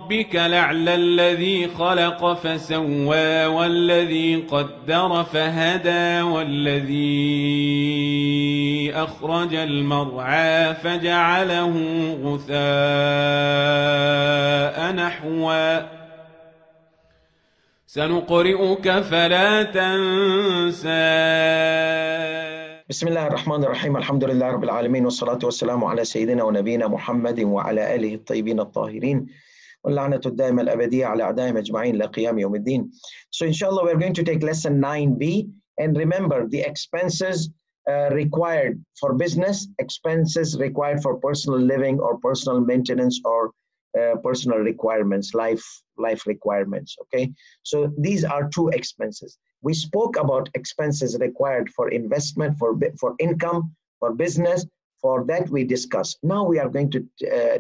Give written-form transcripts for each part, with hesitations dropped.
ربك الأعلى الذي خلق فسوى والذي قدر فهدى والذي أخرج المرعى فجعله غثاء نحوا سنقرئك فلا تنسى. بسم الله الرحمن الرحيم. الحمد لله رب العالمين والصلاة والسلام على سيدنا ونبينا محمد وعلى آله الطيبين الطاهرين واللعنة الدائمة الأبدية على أعدائهم أجمعين إلى قيام يوم الدين. So inshallah we're going to take lesson 9b, and remember the expenses required for business, expenses required for personal living or personal maintenance or personal requirements, life requirements. Okay, so these are two expenses. We spoke about expenses required for investment, for income, for business. For that we discussed. Now we are going to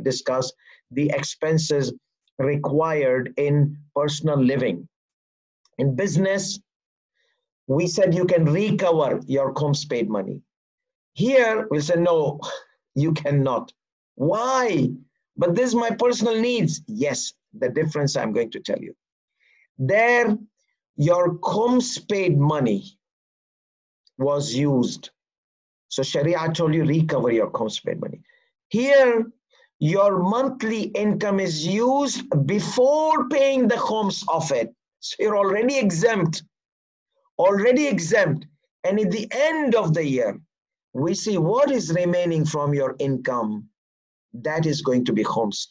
discuss the expenses required in personal living. In business, we said you can recover your KHUMS paid money. Here we said no, you cannot. Why? But this is my personal needs. Yes, the difference I'm going to tell you. There, your KHUMS paid money was used. So Sharia told you recover your KHUMS paid money. Here, your monthly income is used before paying the KHUMS of it. So you're already exempt. And at the end of the year, we see what is remaining from your income. That is going to be KHUMS.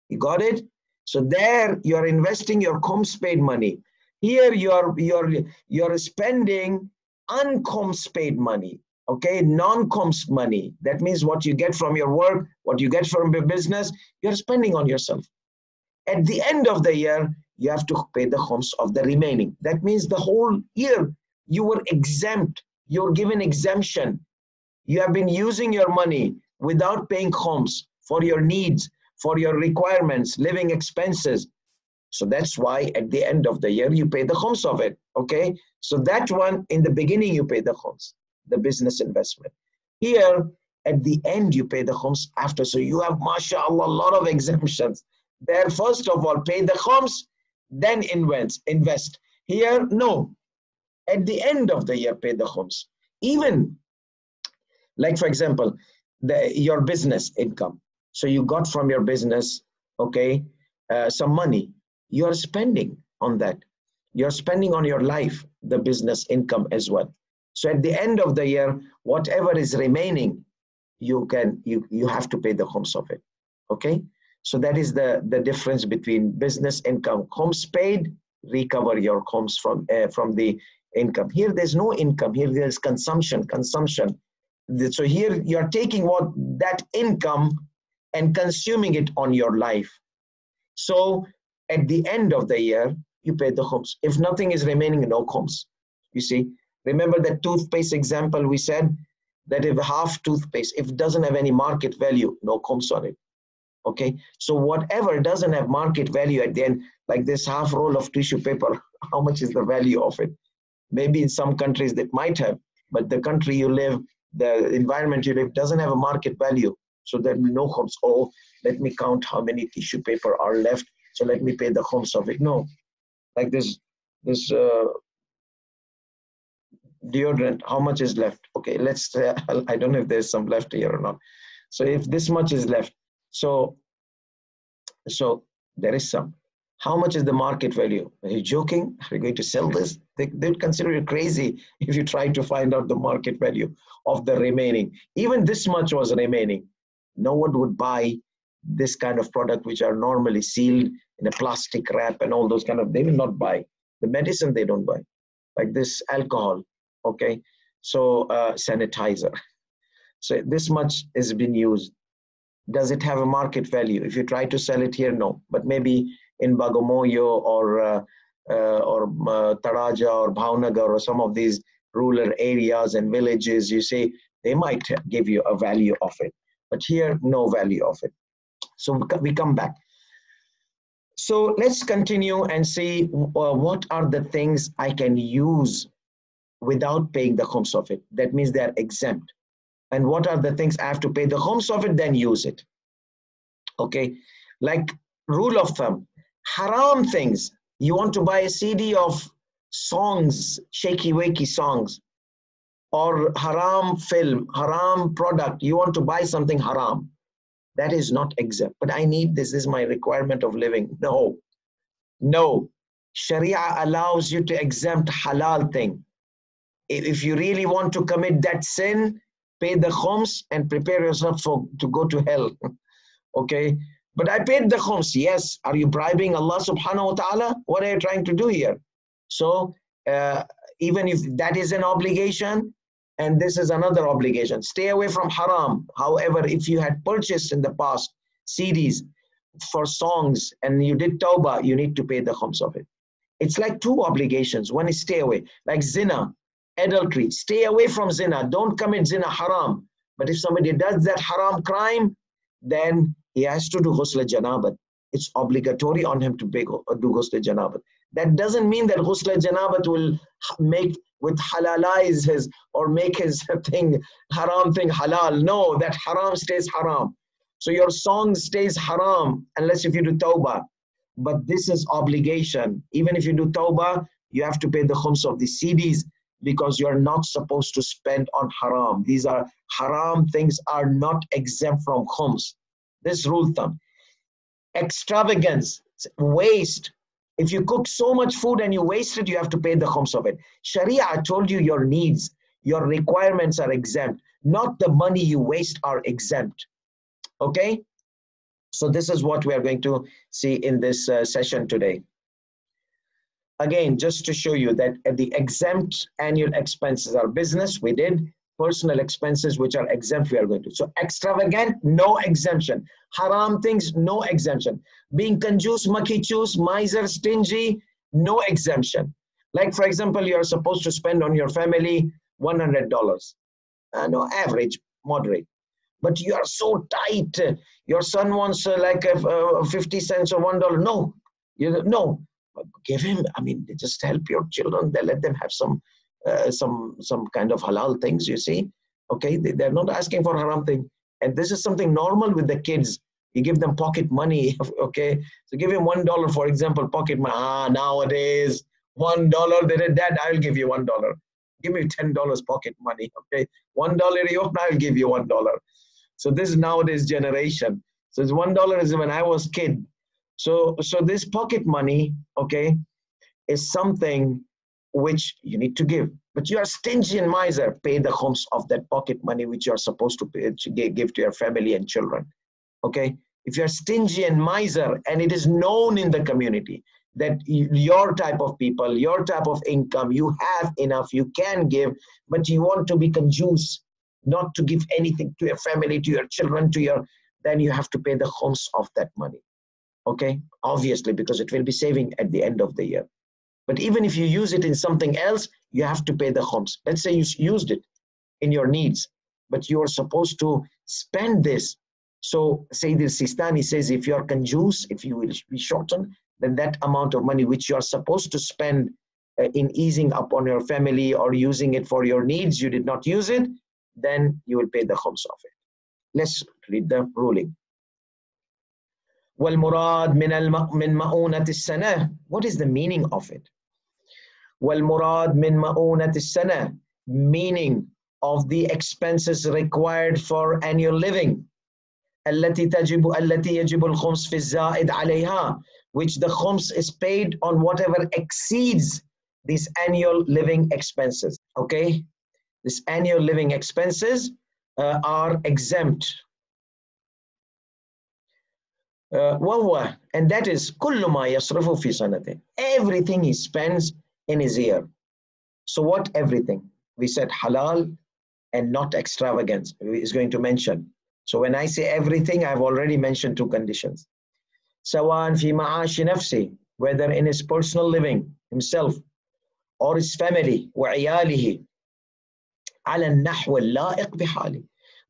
You got it? So there you're investing your KHUMS paid money. Here you're spending un-KHUMS paid money. Okay, non-KHUMS money. That means what you get from your work, what you get from your business, you're spending on yourself. At the end of the year, you have to pay the KHUMS of the remaining. That means the whole year you were exempt. You're given exemption. You have been using your money without paying KHUMS for your needs, for your requirements, living expenses. So that's why at the end of the year, you pay the KHUMS of it, okay? So that one, in the beginning, you pay the KHUMS, the business investment. Here, at the end, you pay the KHUMS after. So you have, mashallah, a lot of exemptions. There, first of all, pay the KHUMS, then invest. Here, no. At the end of the year, pay the KHUMS. Even, like for example, your business income. So you got from your business, okay, some money. You're spending on that. You're spending on your life, the business income as well. So at the end of the year, whatever is remaining, you have to pay the KHUMS of it. Okay? So that is the difference between business income. KHUMS paid, recover your KHUMS from the income. Here there's no income. Here there's consumption. So here you're taking that income and consuming it on your life. So at the end of the year, you pay the KHUMS. If nothing is remaining, no KHUMS. You see, remember that toothpaste example we said that if half toothpaste, if it doesn't have any market value, no KHUMS on it. Okay, so whatever doesn't have market value at the end, like this half roll of tissue paper, how much is the value of it? Maybe in some countries that might have, but the country you live, the environment you live doesn't have a market value. So there will be no KHUMS. Oh, let me count how many tissue paper are left. So let me pay the KHUMS of it. No, like this deodorant, how much is left? Okay, let's say, I don't know if there's some left here or not. So if this much is left, so there is some. How much is the market value? Are you joking? Are you going to sell this? They'd consider you crazy if you try to find out the market value of the remaining. Even this much was remaining. No one would buy this kind of product which are normally sealed in a plastic wrap and all those kind of, they will not buy. The medicine they don't buy. Like this alcohol, okay? So sanitizer. So this much has been used. Does it have a market value? If you try to sell it here, no. But maybe in Bagamoyo or Taraja or Bhavnagar or some of these rural areas and villages, you say they might give you a value of it. But here, no value of it. So we come back. So let's continue and see what are the things I can use without paying the KHUMS of it. That means they're exempt. And what are the things I have to pay the KHUMS of it, then use it. Okay, like rule of thumb, haram things. You want to buy a CD of songs, shaky wakey songs, or haram film, haram product. You want to buy something haram. That is not exempt. But I need this. This is my requirement of living. No, no. Sharia allows you to exempt halal thing. If you really want to commit that sin, pay the khums and prepare yourself to go to hell. Okay? But I paid the khums. Yes. Are you bribing Allah subhanahu wa ta'ala? What are you trying to do here? So even if that is an obligation, and this is another obligation, stay away from haram. However, if you had purchased in the past CDs for songs and you did tawbah, you need to pay the khums of it. It's like two obligations. One is stay away, like zina, adultery. Stay away from zina. Don't commit zina, haram. But if somebody does that haram crime, then he has to do ghusl janabat. It's obligatory on him to do ghusl janabat. That doesn't mean that ghusl janabat will halalize his or make his thing haram thing halal. No, that haram stays haram. So your song stays haram unless if you do tawbah. But this is obligation. Even if you do tawbah, you have to pay the khums of the CDs because you are not supposed to spend on haram. These are haram things are not exempt from khums. This rule thumb. Extravagance, waste. If you cook so much food and you waste it, you have to pay the khums of it. Sharia told you your needs, your requirements are exempt. Not the money you waste are exempt. Okay? So this is what we are going to see in this session today. Again, just to show you that the exempt annual expenses are business, we did. Personal expenses which are exempt, we are going to. So extravagant, no exemption. Haram things, no exemption. Being conjuice, makichus, miser, stingy, no exemption. Like for example, you are supposed to spend on your family $100. No, average, moderate. But you are so tight. Your son wants like 50 cents or $1. No, no. Give him. I mean, just help your children. They let them have some kind of halal things. You see, okay? They're not asking for haram thing, and this is something normal with the kids. You give them pocket money. Okay, so give him $1, for example, pocket money. Nowadays $1. They did that. I'll give you $1. Give me $10 pocket money. Okay, $1 I'll give you $1. So this is nowadays generation. So it's $1 is when I was kid. So this pocket money, okay, is something which you need to give. But you are stingy and miser, pay the khums of that pocket money which you are supposed to give to your family and children. Okay, if you are stingy and miser and it is known in the community that your type of people, your type of income, you have enough, you can give, but you want to be conjuice, not to give anything to your family, to your children, then you have to pay the khums of that money. Okay, obviously, because it will be saving at the end of the year. But even if you use it in something else, you have to pay the khums. Let's say you used it in your needs, but you are supposed to spend this. So Sayyid al-Sistani says, if you are conjuice, if you will be shortened, then that amount of money which you are supposed to spend in easing upon your family or using it for your needs, you did not use it, then you will pay the khums of it. Let's read the ruling. وَالْمُرَادْ مِنْ مَؤُونَةِ السَّنَةِ. What is the meaning of it? وَالْمُرَادْ مِنْ مَؤُونَةِ السَّنَةِ. Meaning of the expenses required for annual living. التي يجب الخمس في الزائد عليها. Which the khums is paid on whatever exceeds these annual living expenses. Okay? These annual living expenses are exempt. And that is كل ما يصرفه في سنته. Everything he spends in his year. So what everything? We said halal and not extravagance is going to mention. So when I say everything, I've already mentioned two conditions. سواء في معاش نفسه, whether in his personal living, himself, or his family, وعياله, على النحو اللائق بحاله.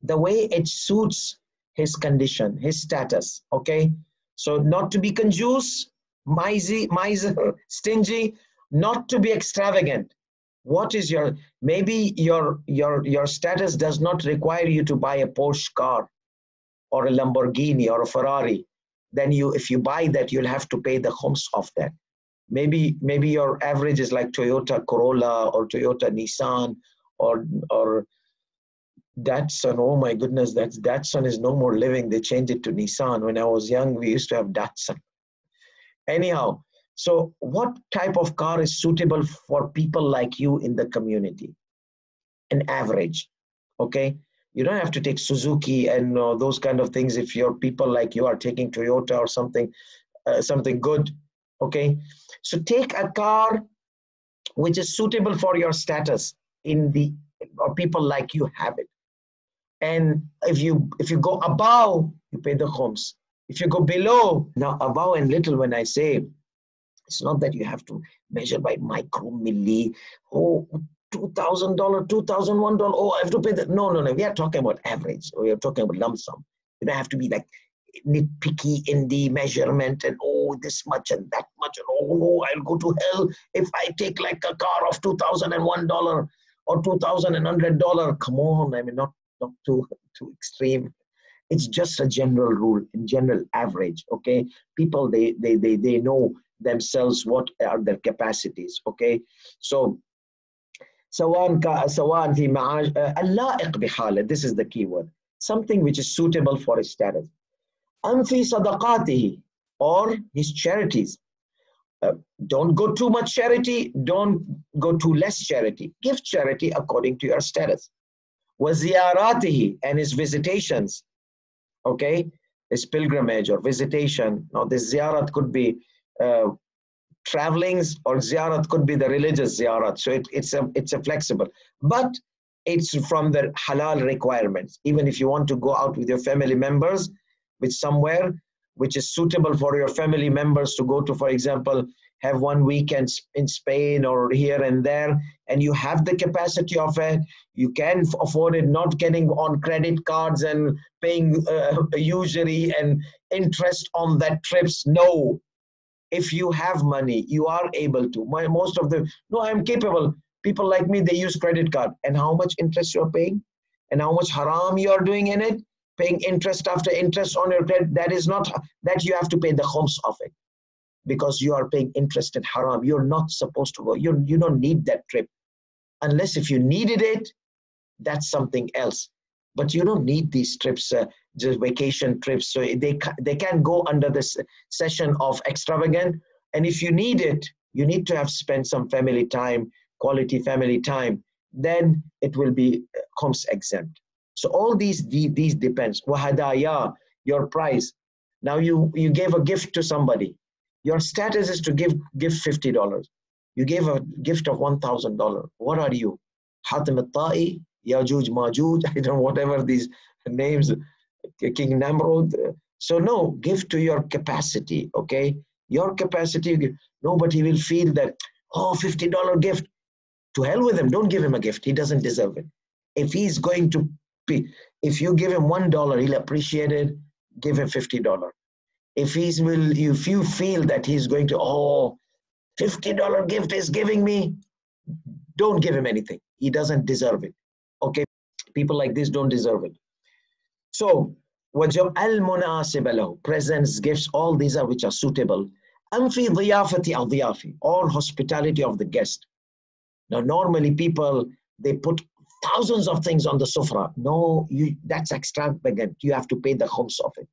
The way it suits his condition, his status, okay? So not to be conjuice, miser, stingy, not to be extravagant. What is maybe your status does not require you to buy a Porsche car or a Lamborghini or a Ferrari. then if you buy that, you'll have to pay the khums of that. Maybe your average is like Toyota Corolla or Toyota Nissan or Datsun. Oh my goodness, Datsun is no more living. They changed it to Nissan. When I was young, we used to have Datsun. Anyhow, so what type of car is suitable for people like you in the community? An average, okay? You don't have to take Suzuki and those kind of things if your people like you are taking Toyota or something good, okay? So take a car which is suitable for your status or people like you have it. And if you go above, you pay the khums. If you go below, now above and little, when I say, it's not that you have to measure by micro, milli, oh, $2,000, $2,001, oh, I have to pay that. No. We are talking about average. We are talking about lump sum. You don't have to be like nitpicky in the measurement and oh, this much and that much. And oh, no, I'll go to hell if I take like a car of $2,001 or $2,100. Come on, I mean, not too extreme. It's just a general rule, in general average, okay? People, they know themselves what are their capacities, okay? So, سواء في معاش اللائق بحاله, this is the key word, something which is suitable for his status. أم في صدقاته, or his charities. Don't go too much charity, don't go too less charity. Give charity according to your status. وزياراته, and his visitations, okay? His pilgrimage or visitation. Now this ziyarat could be travelings, or ziyarat could be the religious ziyarat. So it's a flexible, but it's from the halal requirements. Even if you want to go out with your family members, with somewhere which is suitable for your family members to go to, for example, have one weekend in Spain or here and there, and you have the capacity of it, you can afford it, not getting on credit cards and paying usury and interest on that trips. No, if you have money, you are able to. No, I'm capable. People like me, they use credit card. And how much interest you're paying? And how much haram you're doing in it? Paying interest after interest on your credit, that is not, that you have to pay the khums of it. Because you are paying interest in haram. You're not supposed to go. You don't need that trip. Unless if you needed it, that's something else. But you don't need these trips, just vacation trips. So they can go under this session of extravagant. And if you need it, you need to have spent some family time, quality family time, then it will be khums exempt. So all these depends. Wahadaya, your price. Now you gave a gift to somebody. Your status is to give $50. You gave a gift of $1,000. What are you? Hatim al-Ta'i, Yajuj, Majuj, I don't know, whatever these names, King Namrud. So no, give to your capacity, okay? Your capacity, nobody will feel that, oh, $50 gift. To hell with him, don't give him a gift. He doesn't deserve it. If he's going to be, if you give him $1, he'll appreciate it, give him $50. If you feel that he's going to, oh, $50 gift is giving me, don't give him anything. He doesn't deserve it. Okay, people like this don't deserve it. So, وَجَوْ الْمُنَاسِبَ لَهُ, presents, gifts, all these are which are suitable. أَنْفِي ضِيَافَةِ أَضِيَافِ, or hospitality of the guest. Now, normally people, they put thousands of things on the sufra. No, that's extravagant. You have to pay the khums of it.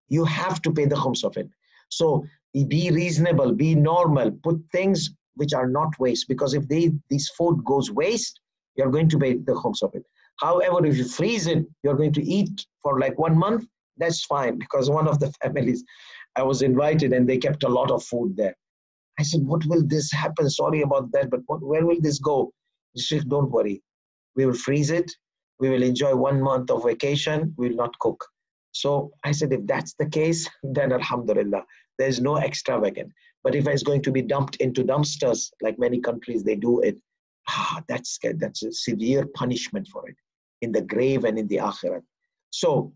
You have to pay the khums of it. So be reasonable, be normal, put things which are not waste, because if this food goes waste, you're going to pay the khums of it. However, if you freeze it, you're going to eat for like 1 month, that's fine. Because one of the families, I was invited and they kept a lot of food there. I said, what will this happen? Sorry about that, but where will this go? He said, don't worry. We will freeze it. We will enjoy 1 month of vacation. We will not cook. So I said, if that's the case, then alhamdulillah, there's no extravagant. But if it's going to be dumped into dumpsters, like many countries, they do it, that's a severe punishment for it in the grave and in the akhirat. So,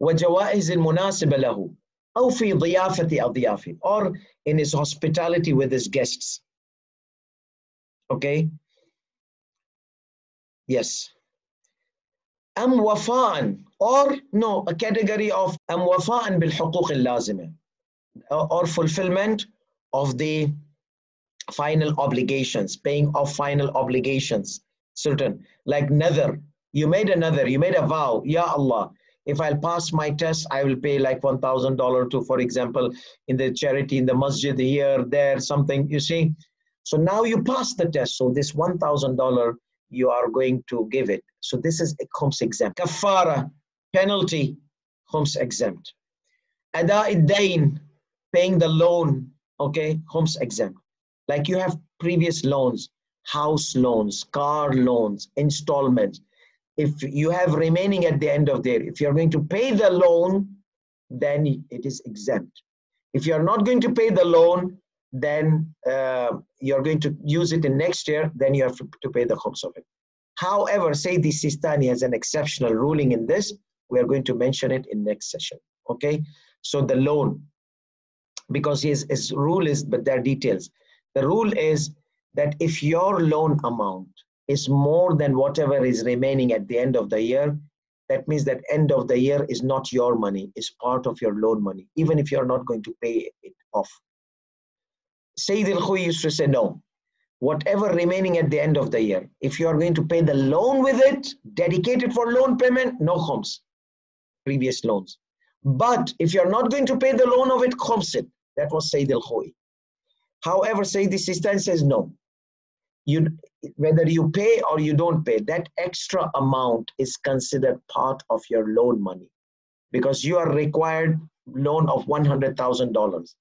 وَجَوَائِزِ الْمُنَاسِبَ لَهُ أَوْ فِي ضِيَافَةِ أَضِيَافِ, or in his hospitality with his guests. Okay? Yes. أم وفاء, or no, a category of أم وفاء بالحقوق اللازمة, or fulfillment of the final obligations, paying off final obligations, certain, like nether. You made a nether, you made a vow, Ya Allah, if I'll pass my test, I will pay like $1,000 to, for example, in the charity, in the masjid here, there, something, you see. So now you pass the test. So this $1,000, you are going to give it. So this is a khums exempt. Kafara, penalty, khums exempt. Ada iddain, paying the loan, okay, khums exempt. Like you have previous loans, house loans, car loans, installments. If you have remaining at the end of the year, if you're going to pay the loan, then it is exempt. If you're not going to pay the loan, then you're going to use it in next year, then you have to pay the khums of it. However, Sayyidi Sistani has an exceptional ruling in this. We are going to mention it in next session. Okay, so the loan, because his rule is, but there are details. The rule is that if your loan amount is more than whatever is remaining at the end of the year, that means that end of the year is not your money, it's part of your loan money, even if you're not going to pay it off. Sayyid al-Khuy used to say, no, whatever remaining at the end of the year, if you are going to pay the loan with it, dedicated for loan payment, no khums, previous loans. But if you're not going to pay the loan of it, khums it. That was Sayyid al-Khuy. However, Sayyidi Sistani says no. Whether you pay or you don't pay, that extra amount is considered part of your loan money, because you are required loan of $100,000.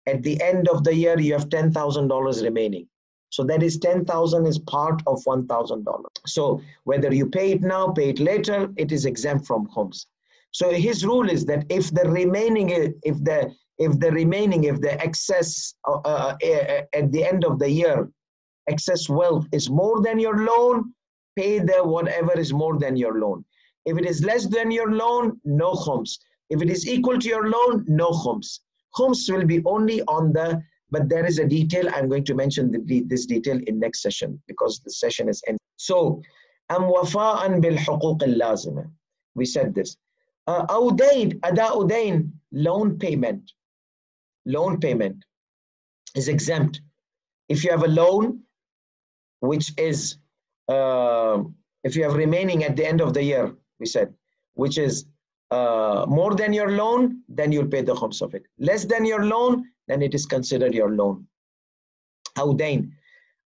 At the end of the year, you have $10,000 remaining. So that is 10,000 is part of $1,000. So whether you pay it now, pay it later, it is exempt from khums. So his rule is that if the excess at the end of the year, excess wealth is more than your loan, pay the whatever is more than your loan. If it is less than your loan, no khums. If it is equal to your loan, no khums. Khums will be only on the, but there is a detail. I'm going to mention this detail in next session because the session is ended. So, am wafa'an bil huquq al-lazima. We said this. Aw dayn, ada'u dayn, loan payment. Loan payment is exempt. If you have a loan, which is, if you have remaining at the end of the year, we said, which is more than your loan, then you'll pay the khums of it. Less than your loan, then it is considered your loan. Aw dayn,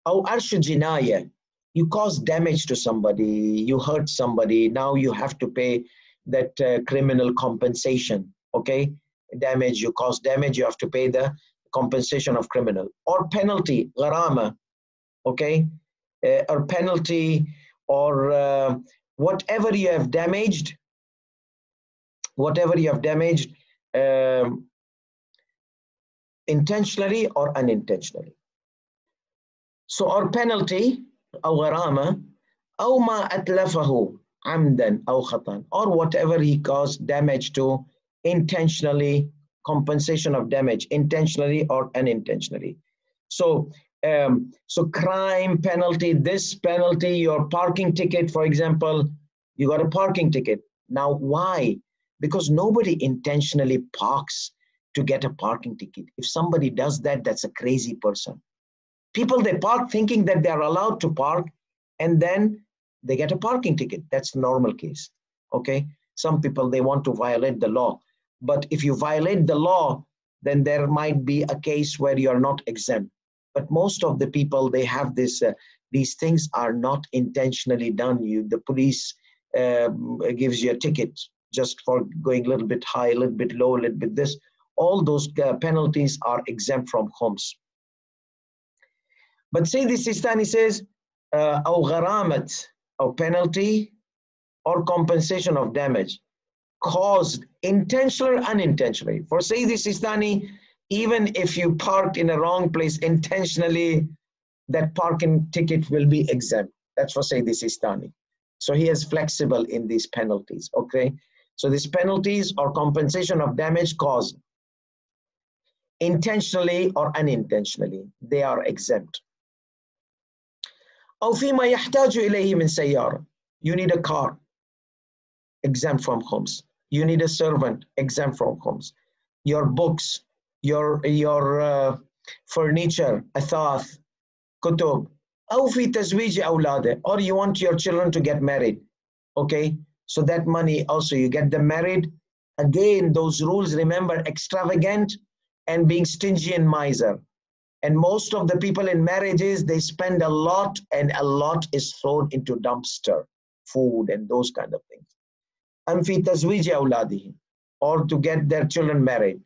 aw arshu jinaya, you cause damage to somebody, you hurt somebody, now you have to pay that criminal compensation, okay? Damage, you cause damage, you have to pay the compensation of criminal. Or penalty, gharama, okay? Or penalty, or whatever you have damaged, intentionally or unintentionally. So our penalty, أو غرامة, أو ما أتلفه عمدا أو خطأ, or whatever he caused damage to intentionally, compensation of damage intentionally or unintentionally. So so crime penalty, this penalty, your parking ticket, for example, you got a parking ticket. Now why? Because nobody intentionally parks to get a parking ticket. If somebody does that, that's a crazy person. People, they park thinking that they are allowed to park, and then they get a parking ticket. That's the normal case, okay? Some people, they want to violate the law. But if you violate the law, then there might be a case where you are not exempt. But most of the people, they have this, these things are not intentionally done. The police gives you a ticket just for going a little bit high, a little bit low, a little bit this. All those penalties are exempt from khums. But Sayyidi Sistani says, أو غرامة, or penalty or compensation of damage caused intentionally or unintentionally. For Sayyidi Sistani, even if you parked in a wrong place intentionally, that parking ticket will be exempt. That's for Sayyidi Sistani. So he is flexible in these penalties, okay? So these penalties or compensation of damage caused intentionally or unintentionally, they are exempt. أو فيما يحتاج إليه من سيارة. You need a car. exempt from khums. You need a servant, exempt from khums. Your books, your furniture, athath, kutub, أو في تزويج أولاده, or you want your children to get married. Okay, so that money also you get them married. Again, those rules, remember, extravagant and being stingy and miser. And most of the people in marriages, they spend a lot, and a lot is thrown into dumpster, food and those kind of things. أم في تزويج أولادهم, or to get their children married.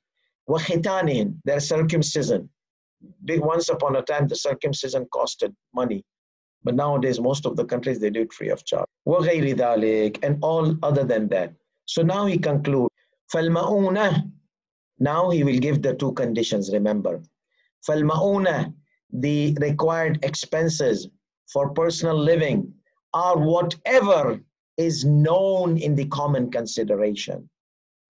وختانهم, their circumcision. Once upon a time, the circumcision costed money. But nowadays, most of the countries, they do it free of charge. وغير ذلك, and all other than that. So now he concludes. فالمؤونة, now he will give the two conditions, remember. فالمؤونة, the required expenses for personal living are whatever is known in the common consideration.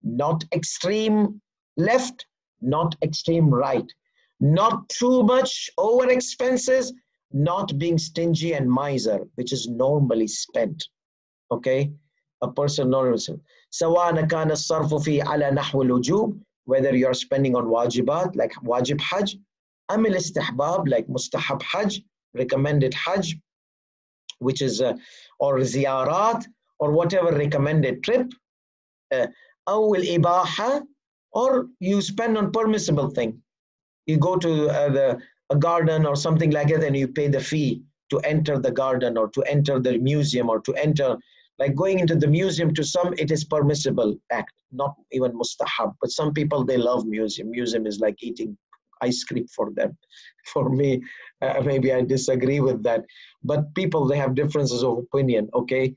Not extreme left, not extreme right. Not too much over expenses, not being stingy and miser, which is normally spent. Okay, a person normally. سواء كان الصرف فيه على نحو الوجوب, whether you're spending on wajibat like wajib hajj, أم الاستحباب like mustahab hajj, recommended hajj, which is or ziyarat, or whatever recommended trip, أو الإباحة, or you spend on permissible thing. You go to a garden or something like that, and you pay the fee to enter the garden or to enter the museum or to enter, like going into the museum, to some it is permissible act, not even mustahab. But some people, they love museum. Museum is like eating ice cream for them. For me, maybe I disagree with that. But people, they have differences of opinion, okay?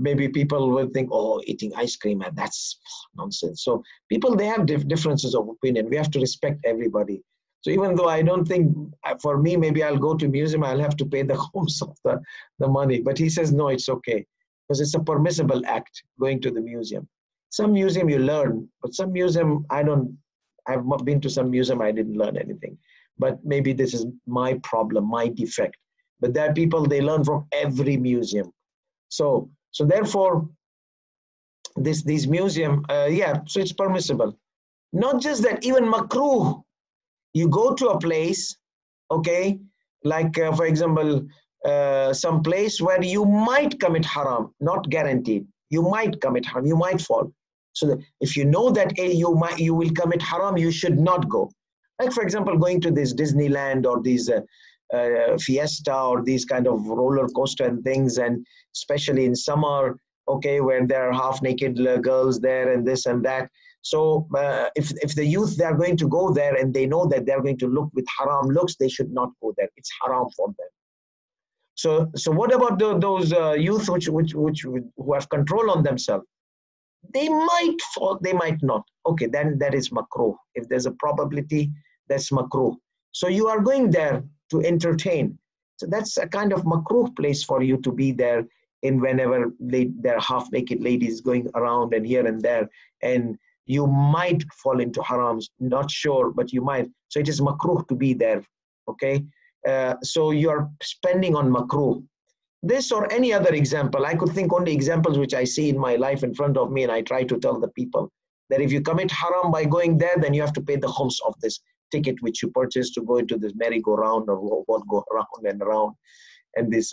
Maybe people will think, oh, eating ice cream, that's nonsense. So people, they have differences of opinion. We have to respect everybody. So even though I don't think, for me, maybe I'll go to museum, I'll have to pay the khums of the money. But he says, no, it's okay. Because it's a permissible act, going to the museum. Some museum you learn, but some museum, I've been to some museum, I didn't learn anything. But maybe this is my problem, my defect. But there are people, they learn from every museum. So therefore, these museum, yeah, so it's permissible. Not just that, even makruh. You go to a place, okay, like for example, some place where you might commit haram, not guaranteed. You might commit haram, you might fall. So that if you know that you will commit haram, you should not go. Like for example, going to this Disneyland or these Fiesta or these kind of roller coaster and things, and especially in summer, okay, where there are half naked girls there and this and that. So if the youth, they are going to go there and they know that they are going to look with haram looks, they should not go there. It's haram for them. So what about those youth who have control on themselves? They might fall, they might not. Okay, then that is makruh. If there's a probability, that's makruh. So you are going there to entertain. So that's a kind of makruh place for you to be there in, whenever there are half naked ladies going around and here and there, and you might fall into harams, not sure, but you might. So it is makruh to be there, okay? So you're spending on makruh. This or any other example, I could think only examples which I see in my life in front of me, and I try to tell the people that if you commit haram by going there, then you have to pay the khums of this ticket which you purchased to go into this merry-go-round or what go around and around, and these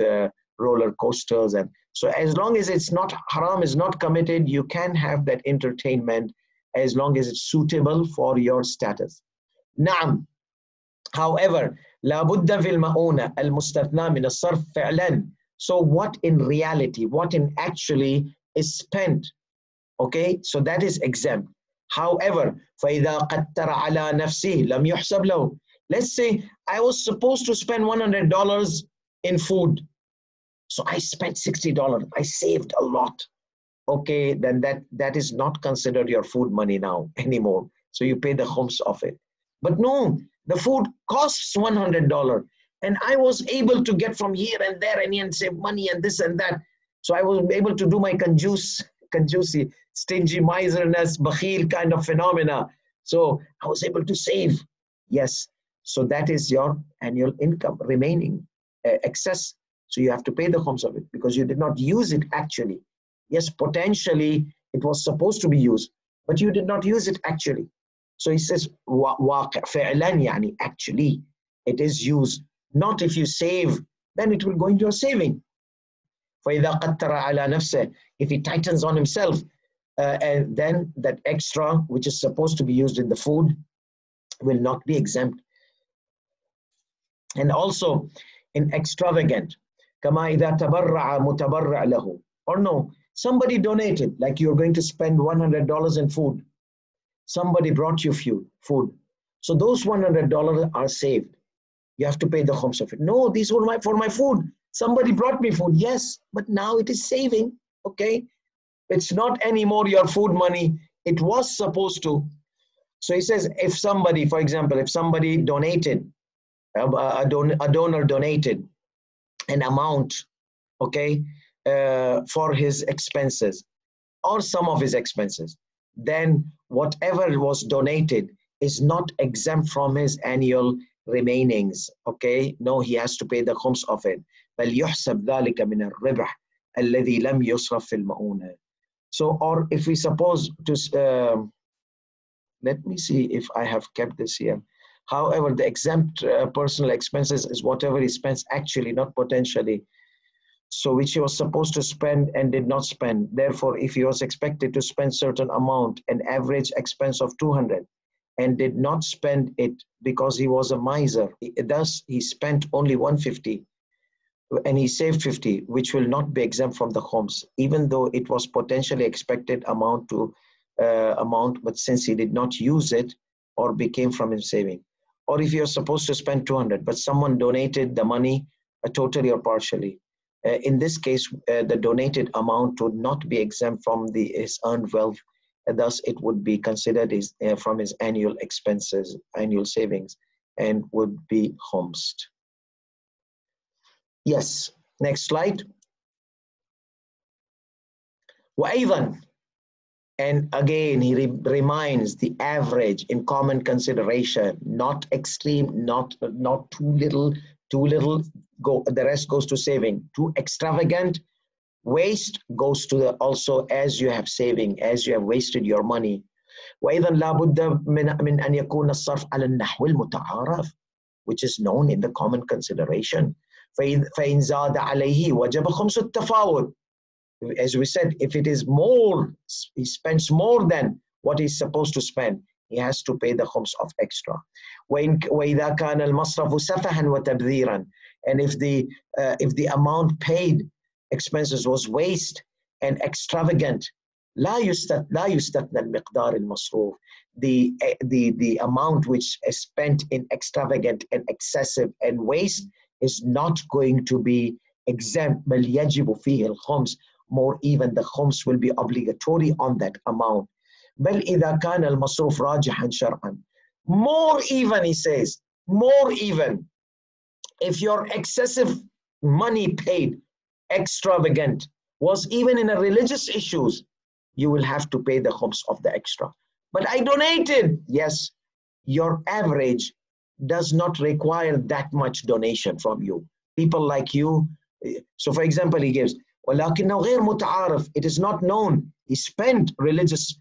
roller coasters. And so as long as it's not, haram is not committed, you can have that entertainment as long as it's suitable for your status. Naam. However, لا بد في المؤونة المستثنى من الصرف فعلا. So what in reality, what in actually is spent, okay? So that is exempt. However, فإذا قدر على نفسه لم يحسب له. Let's say I was supposed to spend $100 in food. So I spent $60. I saved a lot. Okay, then that is not considered your food money now anymore. So you pay the khums of it. But no, the food costs $100. And I was able to get from here and there and save money and this and that. So I was able to do my kanjusi, stingy miserness, bakhil kind of phenomena. So I was able to save. Yes. So that is your annual income remaining excess. So you have to pay the khums of it because you did not use it actually. Yes, potentially it was supposed to be used, but you did not use it actually. So he says, واقع فعلا يعني actually it is used. Not if you save, then it will go into your saving. فإذا قتر على نفسه, if he tightens on himself, and then that extra which is supposed to be used in the food will not be exempt. And also in extravagant, كما إذا تبرع متبرع له, or no, somebody donated, like you're going to spend $100 in food. Somebody brought you food. So those $100 are saved. You have to pay the khums of it. No, these were for my food. Somebody brought me food. Yes, but now it is saving. Okay. It's not anymore your food money. It was supposed to. So he says, if somebody, for example, if somebody donated, a donor donated an amount, okay, for his expenses or some of his expenses, then whatever was donated is not exempt from his annual remainings. Okay, no, he has to pay the khums of it. بل يحسب ذلك من الربح الذي لم يصرف في المؤونة. So, or if we suppose to, let me see if I have kept this here. However, the exempt personal expenses is whatever he spends actually, not potentially. So which he was supposed to spend and did not spend. Therefore, if he was expected to spend certain amount, an average expense of 200, and did not spend it because he was a miser, thus he spent only 150 and he saved 50, which will not be exempt from the khums, even though it was potentially expected amount, but since he did not use it or became from his saving. Or if you're supposed to spend 200, but someone donated the money totally or partially. In this case, the donated amount would not be exempt from his earned wealth. Thus, it would be considered from his annual expenses, annual savings, and would be khumsed. Yes, next slide. وأيضا, and again, he reminds the average in common consideration, not extreme, not too little, the rest goes to saving. Too extravagant, waste goes to also as you have saving, as you have wasted your money. وأيضا لابد من أن يكون الصرف على النحو المتعارف, which is known in the common consideration. فإن زاد عليه وجب خمس التفاوت. As we said, if it is more, he spends more than what he's supposed to spend, he has to pay the khums of extra. وإذا كان المصرف سفها وتبذيرا, and if the amount paid expenses was waste and extravagant, لا يستثنى المقدار المصروف. The amount which is spent in extravagant and excessive and waste is not going to be exempt. بل يجب فيه الخمس. More even, the khums will be obligatory on that amount. بل إذا كان المصروف راجحا شرعا. More even, he says, more even, if your excessive money paid, extravagant, was even in a religious issues, you will have to pay the khums of the extra. But I donated. Yes, your average does not require that much donation from you. People like you. So for example, he gives, ولكنه غير متعارف. It is not known. He spent religious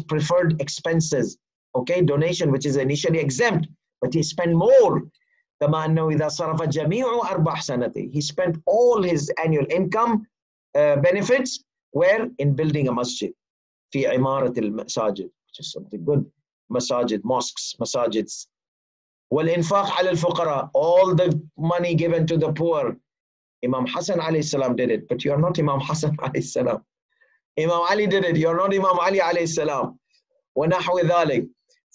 preferred expenses. Okay, donation which is initially exempt, but he spent more. كما أنه إذا صرف جميع أرباح سنته. He spent all his annual income benefits where in building a masjid. في عمارة المساجد, which is something good. Masajid, mosques, masajids. والإنفاق على الفقراء. All the money given to the poor. Imam Hassan alayhi salam did it, but you are not Imam Hassan alayhi salam. Imam Ali did it, you are not Imam Ali alayhi salam. ونحو ذلك.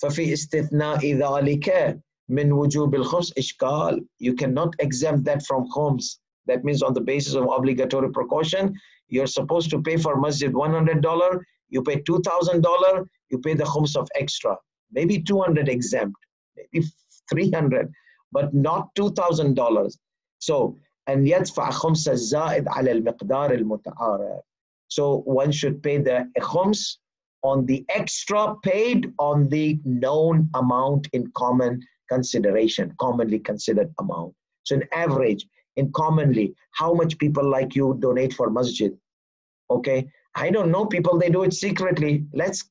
ففي استثناء ذلك من وجوب الخمس إشكال. You cannot exempt that from khums. That means on the basis of obligatory precaution, you're supposed to pay for masjid $100, you pay $2,000, you pay the khums of extra. Maybe 200 exempt, maybe 300, but not $2,000. So, أن يدفع خمس الزائد على المقدار المتعارف. So one should pay the khums on the extra paid on the known amount in common consideration, commonly considered amount. So an average in commonly, how much people like you donate for masjid? Okay, I don't know people, they do it secretly. Let's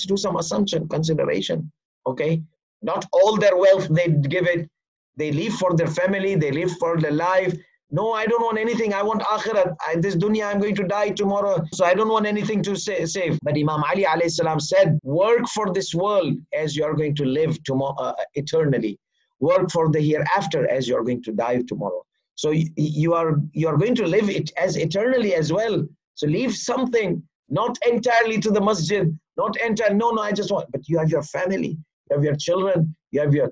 do some assumption, consideration. Okay, not all their wealth they give it. They live for their family, they live for their life. No, I don't want anything. I want akhirat. This dunya, I'm going to die tomorrow, so I don't want anything to save. But Imam Ali alayhi salam said, work for this world as you are going to live tomorrow, eternally. Work for the hereafter as you are going to die tomorrow. So you are going to live it as eternally as well. So leave something, not entirely to the masjid, not entire. No, I just want. But you have your family, you have your children, you have your.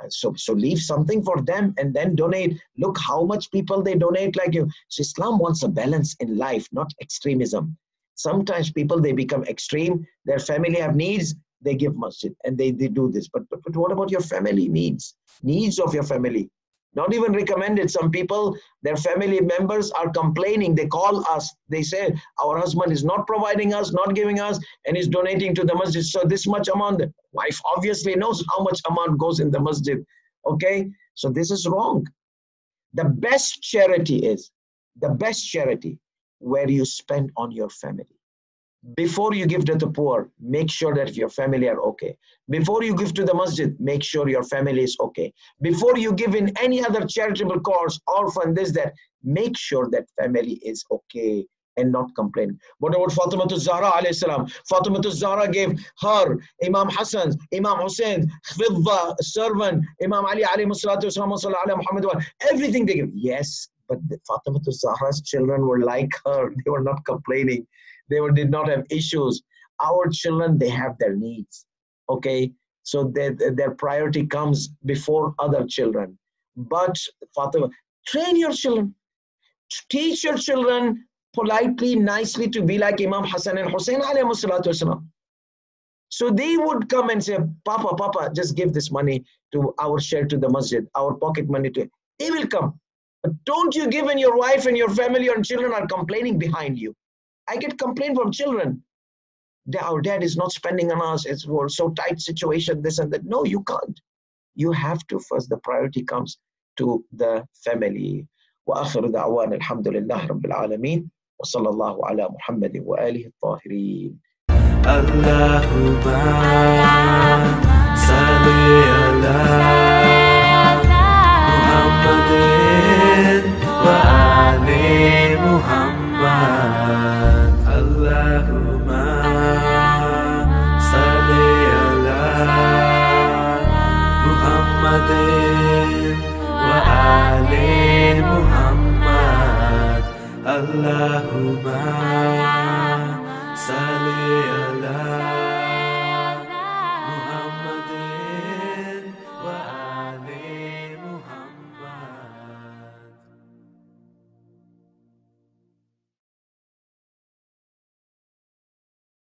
So leave something for them and then donate. Look how much people they donate like you. So Islam wants a balance in life, not extremism. Sometimes people, they become extreme. Their family have needs, they give masjid and they do this. But what about your family needs? Needs of your family. Not even recommended. Some people, their family members are complaining. They call us. They say, our husband is not providing us, not giving us, and is donating to the masjid. So this much amount, the wife obviously knows how much amount goes in the masjid. Okay, so this is wrong. The best charity is, where you spend on your family. Before you give to the poor, make sure that your family are okay. Before you give to the masjid, make sure your family is okay. Before you give in any other charitable cause, orphan, this, that, make sure that family is okay and not complaining. What about Fatima Zahra alayhi salam? Fatima Zahra gave her, Imam Hassan, Imam Hussein, Fidda, servant, Imam Ali alayhi salatu wasalam, Muhammad, everything they give. Yes, but Fatima Zahra's children were like her. They were not complaining. They did not have issues. Our children, they have their needs. Okay, so their priority comes before other children. But Fatima, train your children. Teach your children politely, nicely to be like Imam Hassan and Hussein alayhi salatu wasalam. So they would come and say, Papa, just give this money to our share to the masjid, our pocket money to. They will come. But don't you give in your wife and your family and children are complaining behind you. I get complaint from children. Our dad is not spending on us. It's for so tight situation, this and that. No, you can't. You have to first. The priority comes to the family. وآخر دعوانا الحمد لله رب العالمين وصلى الله على محمد وآله الطاهرين. اللهم صل على محمد وآل محمد. اللهم صل على محمد وآل محمد. اللهم صل على